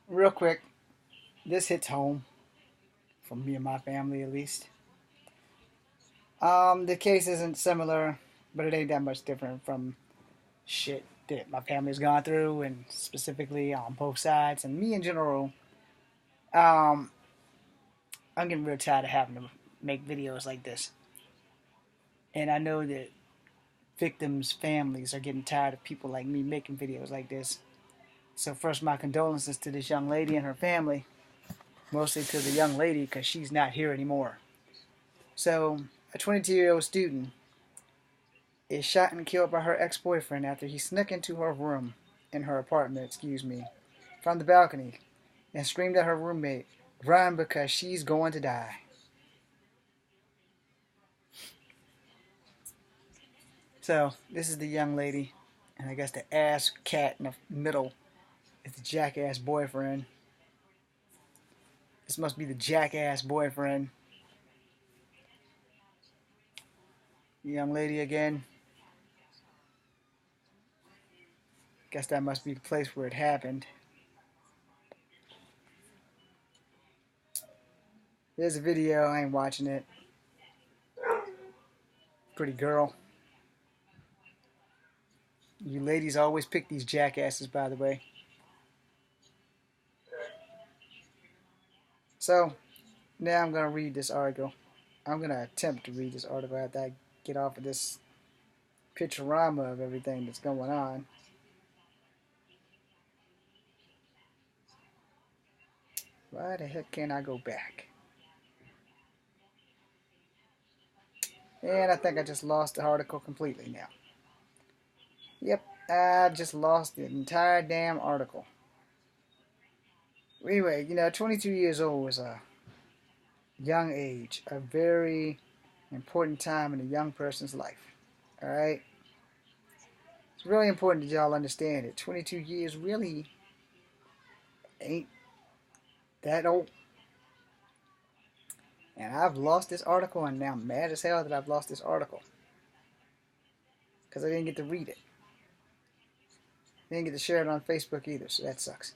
Real quick, this hits home for me and my family at least. The case isn't similar, but it ain't that much different from shit that my family's gone through, and specifically on both sides, and me in general. Um, I'm getting real tired of having to make videos like this, and I know that victims' families are getting tired of people like me making videos like this. So first, my condolences to this young lady and her family, mostly to the young lady because she's not here anymore. So, a 22-year-old student is shot and killed by her ex-boyfriend after he snuck into her room, in her apartment, from the balcony and screamed at her roommate, "Run because she's going to die." So, this is the young lady, and I guess the ass cat in the middle is the jackass boyfriend. This must be the jackass boyfriend. The young lady again. Guess that must be the place where it happened. There's a video, I ain't watching it. Pretty girl. You ladies always pick these jackasses, by the way. So, now I'm going to read this article. I'm going to attempt to read this article after I get off of this picturama of everything that's going on. Why the heck can't I go back? And I think I just lost the article completely now. Yep, I just lost the entire damn article. Anyway, 22 years old is a young age, a very important time in a young person's life. Alright? It's really important that y'all understand it. 22 years really ain't that old. And I've lost this article, and now I'm mad as hell that I've lost this article. Because I didn't get to read it. I didn't get to share it on Facebook either, so that sucks.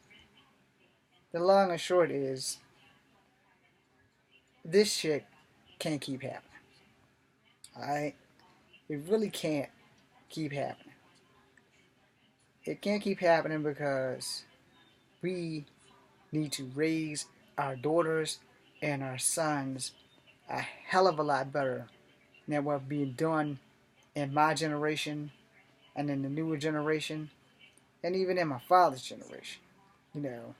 The long and short is, this shit can't keep happening. Alright? It really can't keep happening. It can't keep happening because we need to raise our daughters and our sons a hell of a lot better than what's being done in my generation and in the newer generation and even in my father's generation. You know,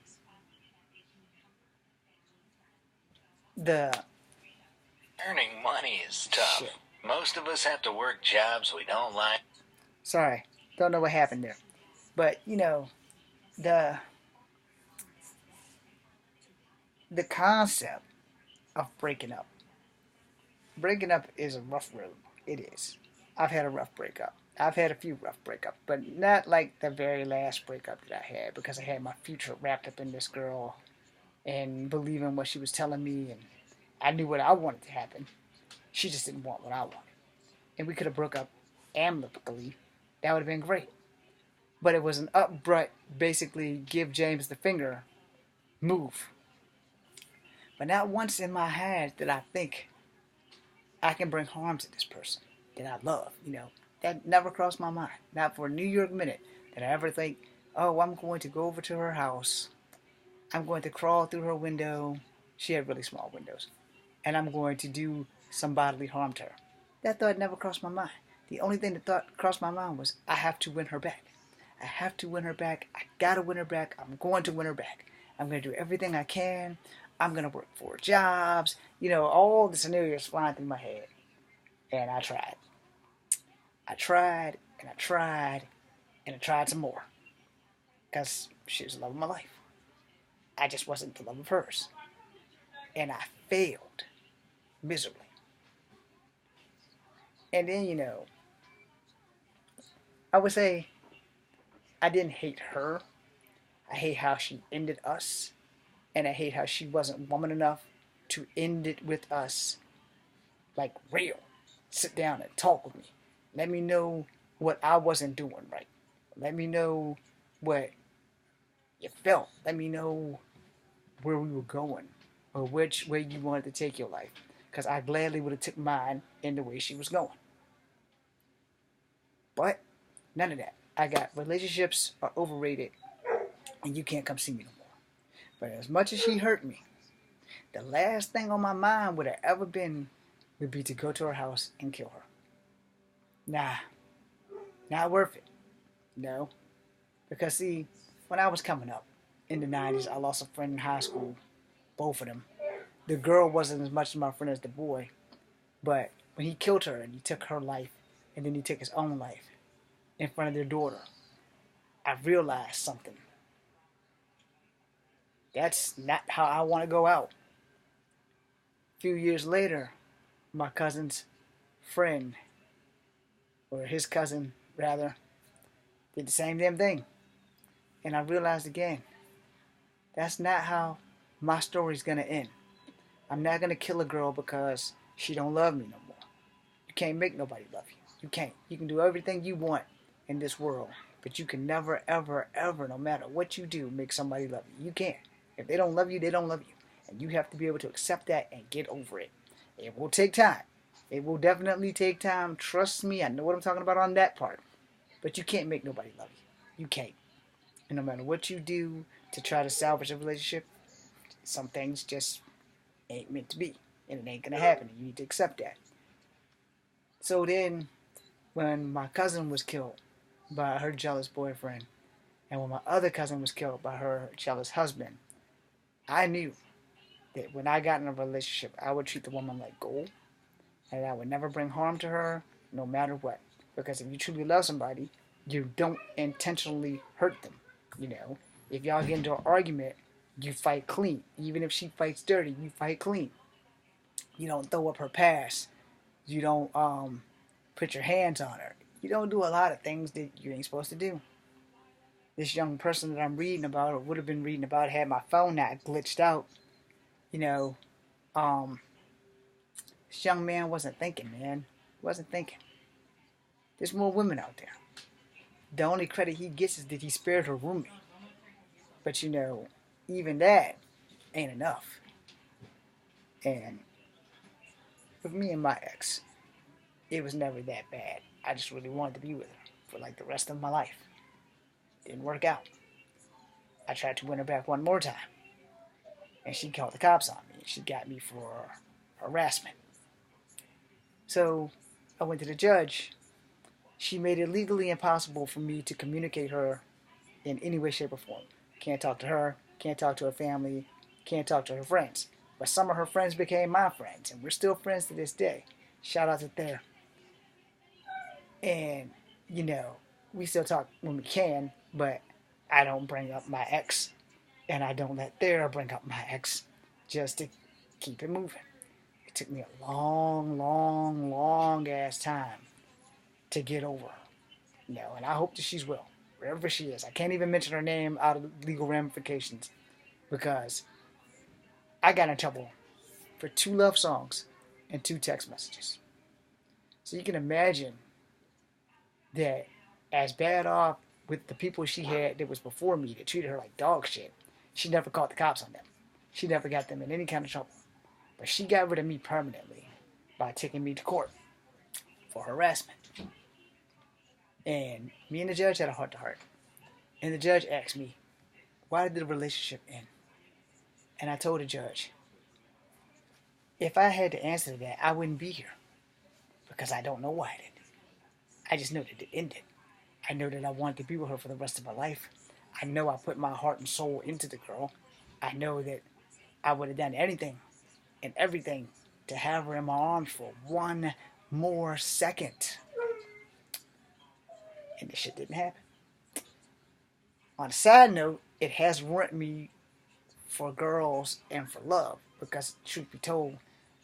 the Earning money is tough. shit. Most of us have to work jobs we don't like. Sorry, don't know what happened there. But, the the concept of breaking up. Breaking up is a rough road. It is. I've had a rough breakup. I've had a few rough breakups, but not like the very last breakup that I had because I had my future wrapped up in this girl and believing what she was telling me, and I knew what I wanted to happen. She just didn't want what I wanted. And we could have broke up amicably. That would have been great. But it was an upbright, basically give James the finger move. But not once in my head did I think I can bring harm to this person that I love. That never crossed my mind. Not for a New York minute did I ever think, oh, I'm going to go over to her house. I'm going to crawl through her window. She had really small windows. And I'm going to do some bodily harm to her. That thought never crossed my mind. The only thing that thought crossed my mind was, I have to win her back. I have to win her back. I gotta win her back. I'm going to win her back. I'm going to do everything I can. I'm going to work 4 jobs. All the scenarios flying through my head. And I tried. I tried, and I tried, and I tried some more. Because she was the love of my life. I just wasn't the love of hers. And I failed miserably. And then, I would say I didn't hate her. I hate how she ended us. And I hate how she wasn't woman enough to end it with us like real. Sit down and talk with me. Let me know what I wasn't doing right. Let me know what you felt. Let me know where we were going or which way you wanted to take your life, because I gladly would have took mine in the way she was going. But none of that. I got relationships are overrated and you can't come see me no more. But as much as she hurt me, the last thing on my mind would have ever been would be to go to her house and kill her. Nah, not worth it. No. Because see, when I was coming up in the 90s, I lost a friend in high school, both of them. The girl wasn't as much of my friend as the boy, but when he killed her and he took her life and then he took his own life in front of their daughter, I realized something. That's not how I want to go out. A few years later, my cousin's friend, or his cousin rather, did the same damn thing. And I realized again, that's not how my story's gonna end. I'm not gonna kill a girl because she don't love me no more. You can't make nobody love you. You can't. You can do everything you want in this world, but you can never, ever, ever, no matter what you do, make somebody love you. You can't. If they don't love you, they don't love you. And you have to be able to accept that and get over it. It will take time. It will definitely take time. Trust me, I know what I'm talking about on that part. But you can't make nobody love you. You can't. And no matter what you do to try to salvage a relationship, some things just ain't meant to be. And it ain't going to happen. You need to accept that. So then, when my cousin was killed by her jealous boyfriend, and when my other cousin was killed by her jealous husband, I knew that when I got in a relationship, I would treat the woman like gold, and I would never bring harm to her, no matter what. Because if you truly love somebody, you don't intentionally hurt them. You know, if y'all get into an argument, you fight clean. Even if she fights dirty, you fight clean. You don't throw up her past. You don't put your hands on her. You don't do a lot of things that you ain't supposed to do. This young person that I'm reading about, or would have been reading about, had my phone not glitched out. You know, this young man wasn't thinking, man. Wasn't thinking. There's more women out there. The only credit he gets is that he spared her roommate. But you know, even that ain't enough. And with me and my ex, it was never that bad. I just really wanted to be with her for like the rest of my life. Didn't work out. I tried to win her back one more time. And she called the cops on me. She got me for harassment. So I went to the judge. She made it legally impossible for me to communicate her in any way, shape, or form. Can't talk to her, can't talk to her family, can't talk to her friends. But some of her friends became my friends, and we're still friends to this day. Shout out to Thayer. And, you know, we still talk when we can, but I don't bring up my ex, and I don't let Thayer bring up my ex, just to keep it moving. It took me a long, long, long ass time to get over her. You know, and I hope that she's well, wherever she is. I can't even mention her name out of legal ramifications because I got in trouble for 2 love songs and 2 text messages. So you can imagine that as bad off with the people she had that was before me that treated her like dog shit, she never called the cops on them. She never got them in any kind of trouble. But she got rid of me permanently by taking me to court for harassment. And me and the judge had a heart-to-heart. And the judge asked me, why did the relationship end? And I told the judge, if I had to answer that, I wouldn't be here. Because I don't know why it ended. I just know that it ended. I know that I wanted to be with her for the rest of my life. I know I put my heart and soul into the girl. I know that I would have done anything and everything to have her in my arms for one more second. And this shit didn't happen. On a side note, it has ruined me for girls and for love. Because, truth be told,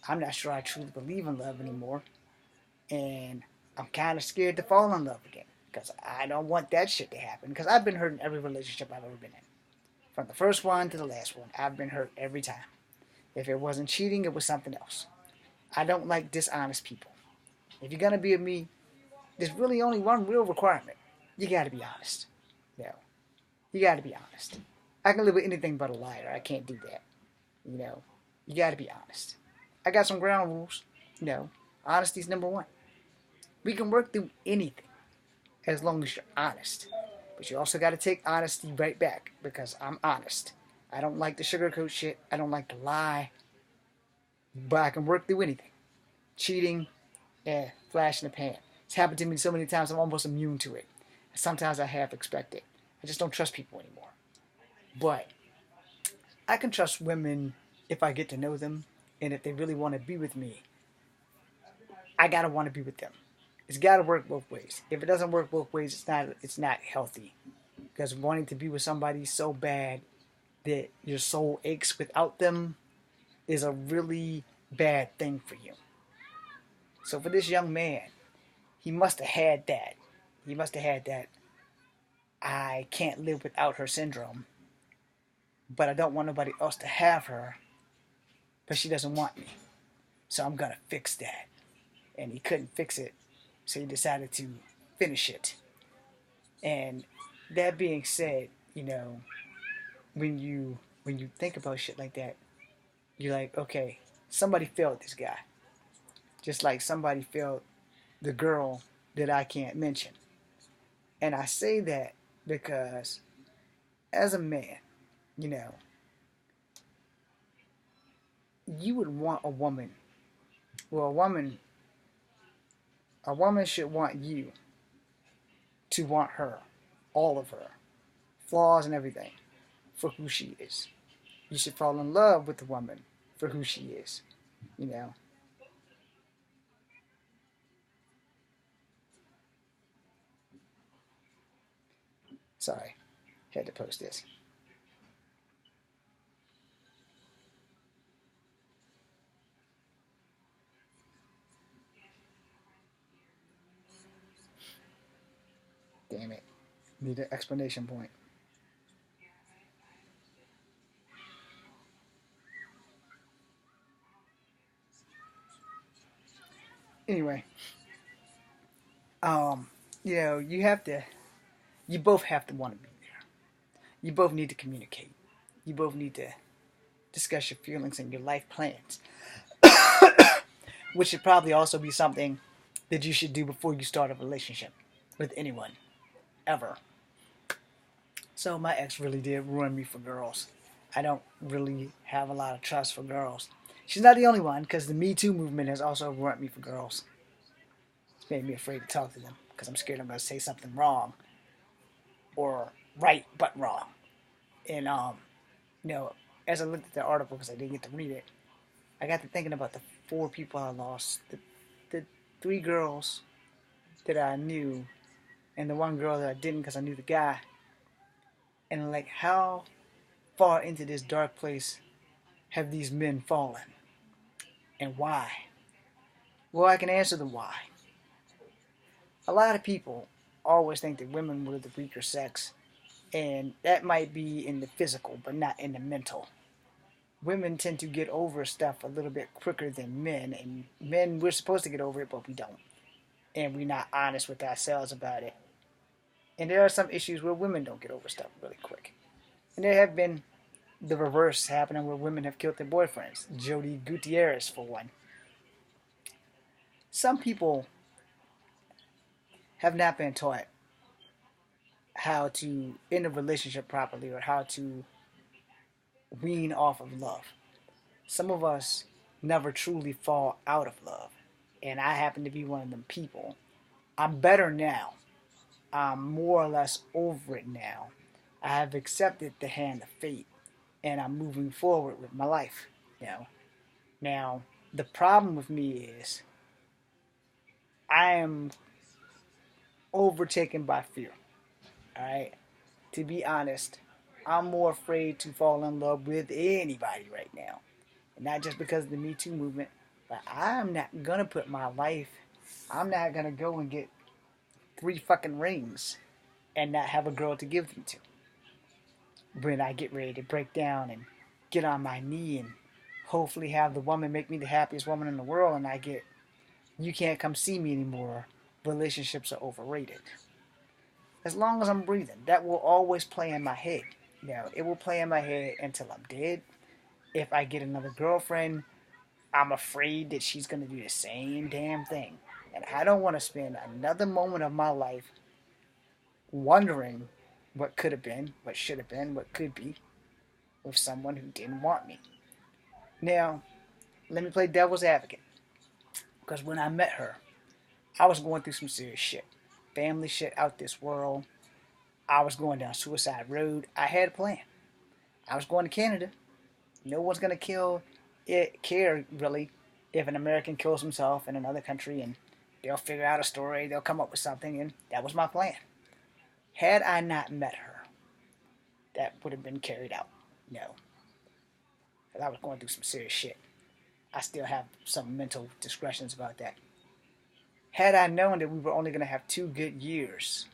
I'm not sure I truly believe in love anymore. And I'm kind of scared to fall in love again. Because I don't want that shit to happen. Because I've been hurt in every relationship I've ever been in. From the first one to the last one, I've been hurt every time. If it wasn't cheating, it was something else. I don't like dishonest people. If you're going to be with me, there's really only one real requirement. You got to be honest. You know, you got to be honest. I can live with anything but a liar. I can't do that. You know, you got to be honest. I got some ground rules. You know, honesty's number one. We can work through anything as long as you're honest. But you also got to take honesty right back because I'm honest. I don't like the sugarcoat shit. I don't like to lie. But I can work through anything. Cheating, yeah, flash in the pan. It's happened to me so many times I'm almost immune to it. Sometimes I half expect it. I just don't trust people anymore. But I can trust women if I get to know them and if they really want to be with me. I gotta want to be with them. It's gotta work both ways. If it doesn't work both ways, it's not healthy. Because wanting to be with somebody so bad that your soul aches without them is a really bad thing for you. So for this young man, he must have had that. He must have had that I can't live without her syndrome, but I don't want nobody else to have her, but she doesn't want me. So I'm gonna fix that. And he couldn't fix it, so he decided to finish it. And that being said, when you think about shit like that, you're like, okay, somebody failed this guy. Just like somebody failed the girl that I can't mention. And I say that because as a man, you know, you would want a woman. Well, a woman should want you to want her, all of her, flaws and everything, for who she is. You should fall in love with the woman for who she is, you know. Sorry, had to post this. Damn it. Need an explanation point. Anyway, um, you both have to want to be there. You both need to communicate. You both need to discuss your feelings and your life plans, which should probably also be something that you should do before you start a relationship with anyone, ever. So my ex really did ruin me for girls. I don't really have a lot of trust for girls. She's not the only one, because the Me Too movement has also ruined me for girls. It's made me afraid to talk to them, because I'm scared I'm going to say something wrong, or right but wrong. And you know, as I looked at the article, because I didn't get to read it, I got to thinking about the 4 people I lost, the 3 girls that I knew, and the 1 girl that I didn't because I knew the guy, and like how far into this dark place have these men fallen, and why? Well, I can answer the why. A lot of people always think that women were the weaker sex, and that might be in the physical, but not in the mental. Women tend to get over stuff a little bit quicker than men, and men, we're supposed to get over it, but we don't. And we're not honest with ourselves about it. And there are some issues where women don't get over stuff really quick. And there have been the reverse happening where women have killed their boyfriends. Jodi Gutierrez, for one. Some people have not been taught how to end a relationship properly or how to wean off of love. Some of us never truly fall out of love. And I happen to be one of them people. I'm better now. I'm more or less over it now. I have accepted the hand of fate and I'm moving forward with my life. You know. Now, the problem with me is I am overtaken by fear. Alright? To be honest, I'm more afraid to fall in love with anybody right now. And not just because of the Me Too movement, but I'm not gonna put my life, I'm not gonna go and get 3 fucking rings and not have a girl to give them to. When I get ready to break down and get on my knee and hopefully have the woman make me the happiest woman in the world and I get, you can't come see me anymore, relationships are overrated. As long as I'm breathing, that will always play in my head. It will play in my head until I'm dead. If I get another girlfriend, I'm afraid that she's going to do the same damn thing. And I don't want to spend another moment of my life wondering what could have been, what should have been, what could be with someone who didn't want me. Now, let me play devil's advocate. Because when I met her, I was going through some serious shit. Family shit out this world. I was going down suicide road. I had a plan. I was going to Canada. No one's going to care really if an American kills himself in another country, and they'll figure out a story, they'll come up with something, and that was my plan. Had I not met her, that would have been carried out. No. Because I was going through some serious shit. I still have some mental discretions about that. Had I known that we were only going to have 2 good years,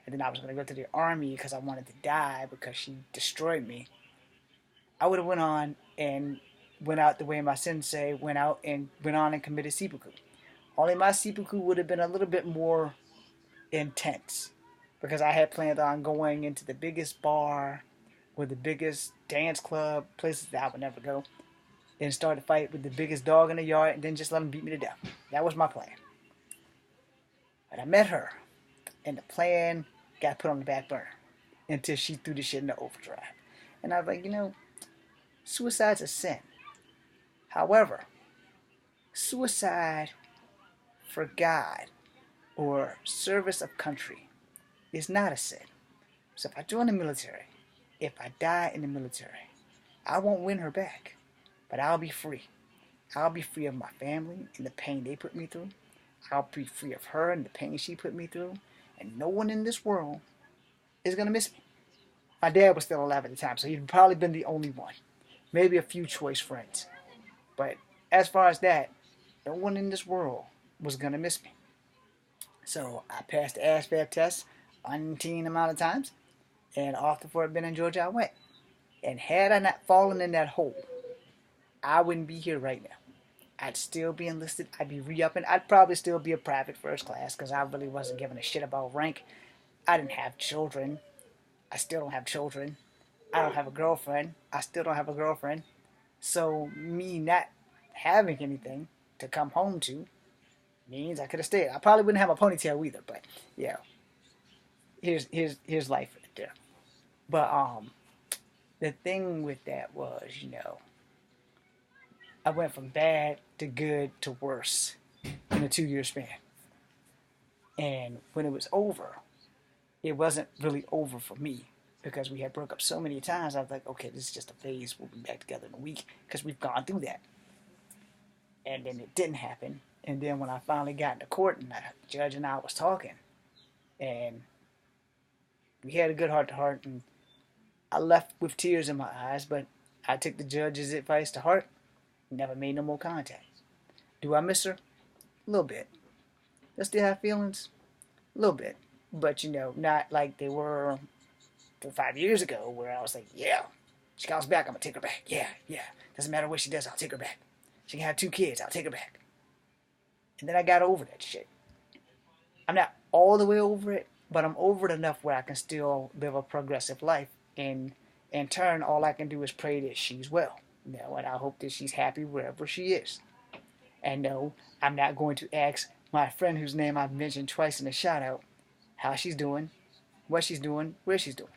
and then I was going to go to the army because I wanted to die because she destroyed me, I would have went on and went out the way my sensei went out and went on and committed seppuku. Only my seppuku would have been a little bit more intense because I had planned on going into the biggest bar with the biggest dance club, places that I would never go, and start a fight with the biggest dog in the yard and then just let them beat me to death. That was my plan. But I met her, and the plan got put on the back burner until she threw the shit in the overdrive. And I was like, suicide's a sin. However, suicide for God or service of country is not a sin. So if I join the military, if I die in the military, I won't win her back, but I'll be free. I'll be free of my family and the pain they put me through. I'll be free of her and the pain she put me through. And no one in this world is going to miss me. My dad was still alive at the time, so he'd probably been the only one. Maybe a few choice friends. But as far as that, no one in this world was going to miss me. So I passed the ASVAB test umpteen amount of times, and off to Fort Benning, Georgia I went. And had I not fallen in that hole, I wouldn't be here right now. I'd still be enlisted. I'd be re-upping. I'd probably still be a private first class because I really wasn't giving a shit about rank. I didn't have children. I still don't have children. I don't have a girlfriend. I still don't have a girlfriend. So me not having anything to come home to means I could have stayed. I probably wouldn't have a ponytail either, but yeah. Here's life right there. But the thing with that was, I went from bad to good to worse in a 2-year span. And when it was over, it wasn't really over for me because we had broke up so many times. I was like, okay, this is just a phase. We'll be back together in a week because we've gone through that. And then it didn't happen. And then when I finally got into court and the judge and I was talking, and we had a good heart-to-heart, and I left with tears in my eyes, but I took the judge's advice to heart. Never made no more contact. Do I miss her? A little bit. I still have feelings? A little bit. But, not like they were 4 or 5 years ago where I was like, yeah, she comes back, I'm going to take her back. Yeah. Doesn't matter what she does, I'll take her back. She can have 2 kids, I'll take her back. And then I got over that shit. I'm not all the way over it, but I'm over it enough where I can still live a progressive life. And in turn, all I can do is pray that she's well. And I hope that she's happy wherever she is. And no, I'm not going to ask my friend whose name I've mentioned twice in the shout-out how she's doing, what she's doing, where she's doing.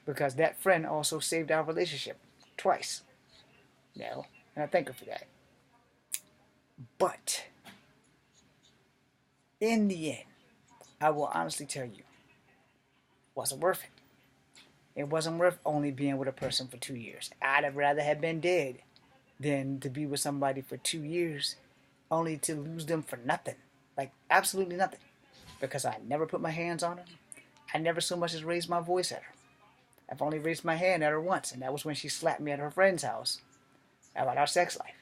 Because that friend also saved our relationship twice. And I thank her for that. But in the end, I will honestly tell you, it wasn't worth it. It wasn't worth only being with a person for 2 years. I'd have rather have been dead than to be with somebody for 2 years only to lose them for nothing. Like, absolutely nothing. Because I never put my hands on her. I never so much as raised my voice at her. I've only raised my hand at her once, and that was when she slapped me at her friend's house about our sex life.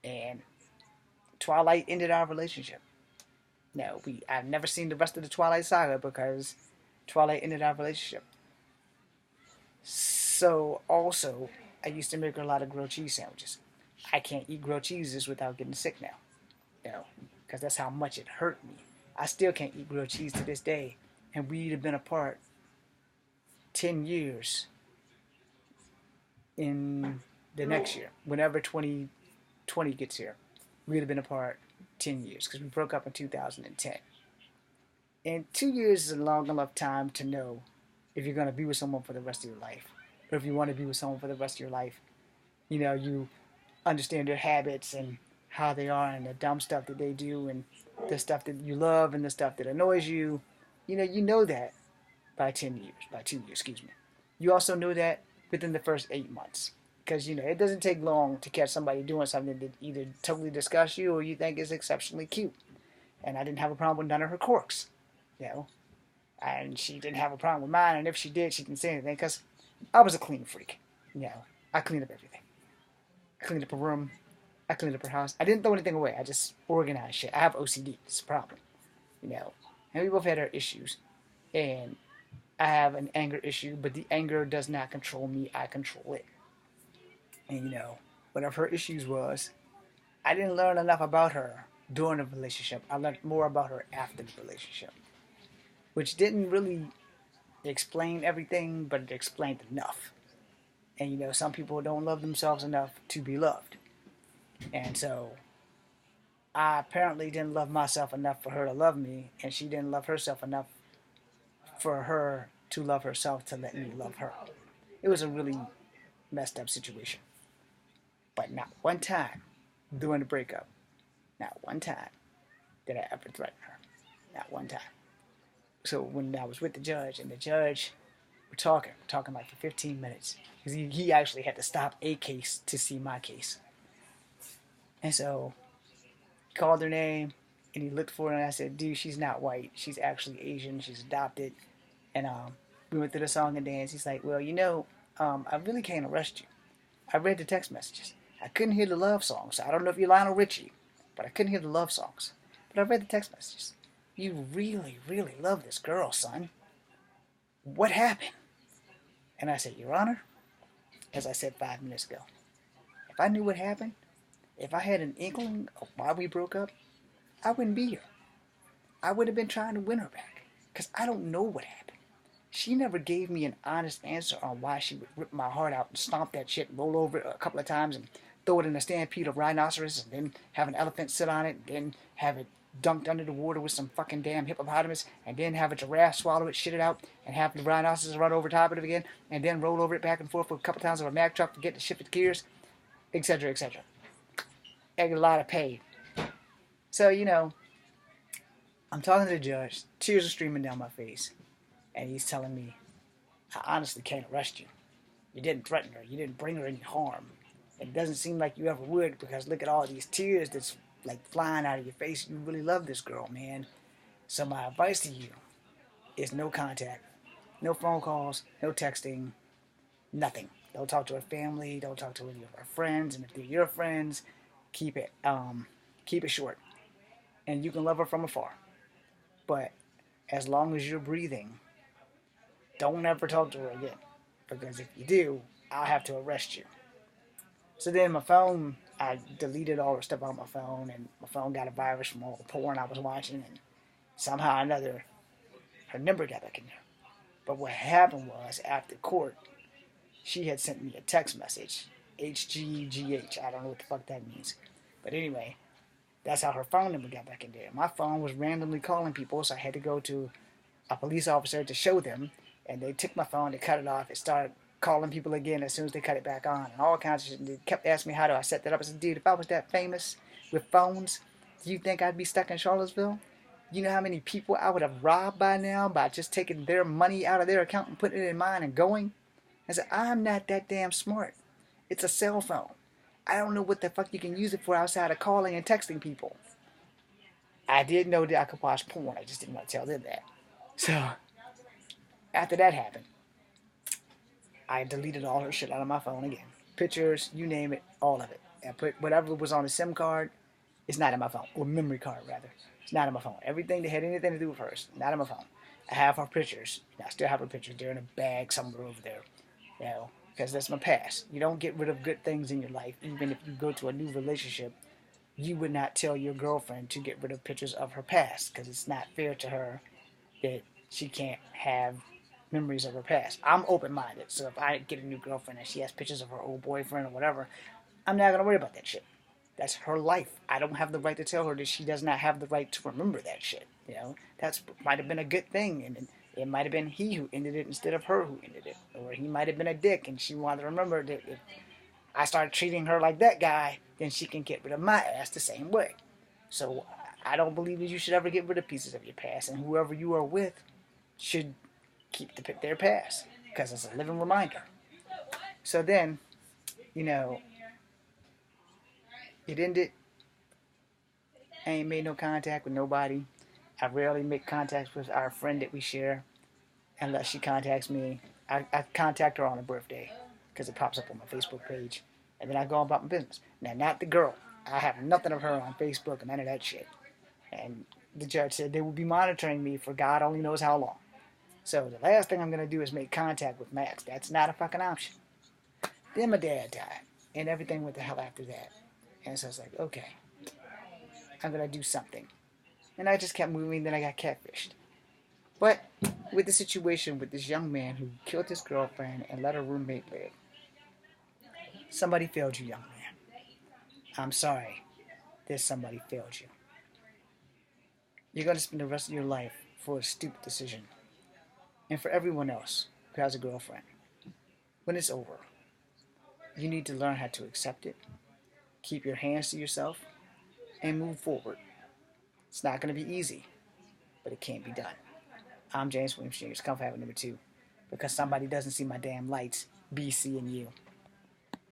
And Twilight ended our relationship. I've never seen the rest of the Twilight saga because Twilight ended our relationship. So, also, I used to make her a lot of grilled cheese sandwiches. I can't eat grilled cheeses without getting sick now. Because that's how much it hurt me. I still can't eat grilled cheese to this day. And we'd have been apart 10 years in the next year. Whenever 2020 gets here, we'd have been apart 10 years because we broke up in 2010. And 2 years is a long enough time to know if you're going to be with someone for the rest of your life. Or if you want to be with someone for the rest of your life. You know, you understand their habits and how they are and the dumb stuff that they do and the stuff that you love and the stuff that annoys you. You know that by 10 years, by 2 years, excuse me. You also know that within the first 8 months. Because, it doesn't take long to catch somebody doing something that either totally disgusts you or you think is exceptionally cute. And I didn't have a problem with none of her quirks, you know. And she didn't have a problem with mine, and if she did, she didn't say anything because I was a clean freak. I cleaned up everything. I cleaned up her room. I cleaned up her house. I didn't throw anything away. I just organized shit. I have OCD. It's a problem, And we both had our issues. And I have an anger issue, but the anger does not control me. I control it. And, whatever her issues was, I didn't learn enough about her during the relationship. I learned more about her after the relationship, which didn't really explain everything, but it explained enough. And, some people don't love themselves enough to be loved. And so I apparently didn't love myself enough for her to love me, and she didn't love herself enough for her to love herself to let me love her. It was a really messed up situation. But not one time during the breakup, not one time did I ever threaten her. Not one time. So when I was with the judge, and the judge, we're talking like for 15 minutes. Because he actually had to stop a case to see my case. And so he called her name, and he looked for her, and I said, dude, she's not white. She's actually Asian. She's adopted. And we went through the song and dance. He's like, well, I really can't arrest you. I read the text messages. I couldn't hear the love songs. I don't know if you're Lionel Richie, but I couldn't hear the love songs. But I read the text messages. You really, really love this girl, son. What happened? And I said, Your Honor, as I said 5 minutes ago, if I knew what happened, if I had an inkling of why we broke up, I wouldn't be here. I would have been trying to win her back, because I don't know what happened. She never gave me an honest answer on why she would rip my heart out and stomp that shit and roll over it a couple of times and throw it in a stampede of rhinoceros and then have an elephant sit on it and then have it dunked under the water with some fucking damn hippopotamus and then have a giraffe swallow it, shit it out, and have the rhinoceros run over top of it again and then roll over it back and forth a couple times with a Mack truck to get to shift its gears, etc., etc. A lot of pain. So, I'm talking to the judge, tears are streaming down my face, and he's telling me, I honestly can't arrest you. You didn't threaten her. You didn't bring her any harm. It doesn't seem like you ever would, because look at all these tears that's like flying out of your face. You really love this girl, man. So my advice to you is no contact, no phone calls, no texting, nothing. Don't talk to her family. Don't talk to any of her friends. And if they're your friends, keep it short. And you can love her from afar. But as long as you're breathing, don't ever talk to her again. Because if you do, I'll have to arrest you. So then my phone, I deleted all the stuff on my phone, and my phone got a virus from all the porn I was watching, and somehow or another, her number got back in there. But what happened was, after court, she had sent me a text message, HGGH, I don't know what the fuck that means. But anyway, that's how her phone number got back in there. My phone was randomly calling people, so I had to go to a police officer to show them, and they took my phone, they cut it off, it started calling people again as soon as they cut it back on, and all kinds of shit. They kept asking me how do I set that up. I said, dude, if I was that famous with phones, do you think I'd be stuck in Charlottesville? You know how many people I would have robbed by now by just taking their money out of their account and putting it in mine and going? I said, I'm not that damn smart. It's a cell phone. I don't know what the fuck you can use it for outside of calling and texting people. I did know that I could watch porn. I just didn't want to tell them that. So, after that happened, I deleted all her shit out of my phone again. Pictures, you name it, all of it. I put whatever was on the SIM card, it's not in my phone. Or memory card, rather. It's not in my phone. Everything that had anything to do with hers, not in my phone. I have her pictures. I still have her pictures. They're in a bag somewhere over there. Because that's my past. You don't get rid of good things in your life. Even if you go to a new relationship, you would not tell your girlfriend to get rid of pictures of her past. Because it's not fair to her that she can't have memories of her past. I'm open-minded, so if I get a new girlfriend and she has pictures of her old boyfriend or whatever, I'm not gonna worry about that shit. That's her life. I don't have the right to tell her that she does not have the right to remember that shit. You know, that's might have been a good thing, and it might have been he who ended it instead of her who ended it, or he might have been a dick, and she wanted to remember that if I start treating her like that guy, then she can get rid of my ass the same way. So I don't believe that you should ever get rid of pieces of your past, and whoever you are with should keep their past because it's a living reminder. So then, you know, it ended. I ain't made no contact with nobody. I rarely make contact with our friend that we share unless she contacts me. I contact her on her birthday because it pops up on my Facebook page. And then I go about my business. Now, not the girl. I have nothing of her on Facebook and none of that shit. And the judge said they will be monitoring me for God only knows how long. So the last thing I'm going to do is make contact with Max. That's not a fucking option. Then my dad died. And everything went to hell after that. And so I was like, okay, I'm going to do something. And I just kept moving, then I got catfished. But with the situation with this young man who killed his girlfriend and let her roommate live, somebody failed you, young man. I'm sorry that somebody failed you. You're going to spend the rest of your life for a stupid decision. And for everyone else who has a girlfriend, when it's over, you need to learn how to accept it, keep your hands to yourself, and move forward. It's not going to be easy, but it can't be done. I'm James Williams Jr. Come for having number 2. Because somebody doesn't see my damn lights, be seeing you.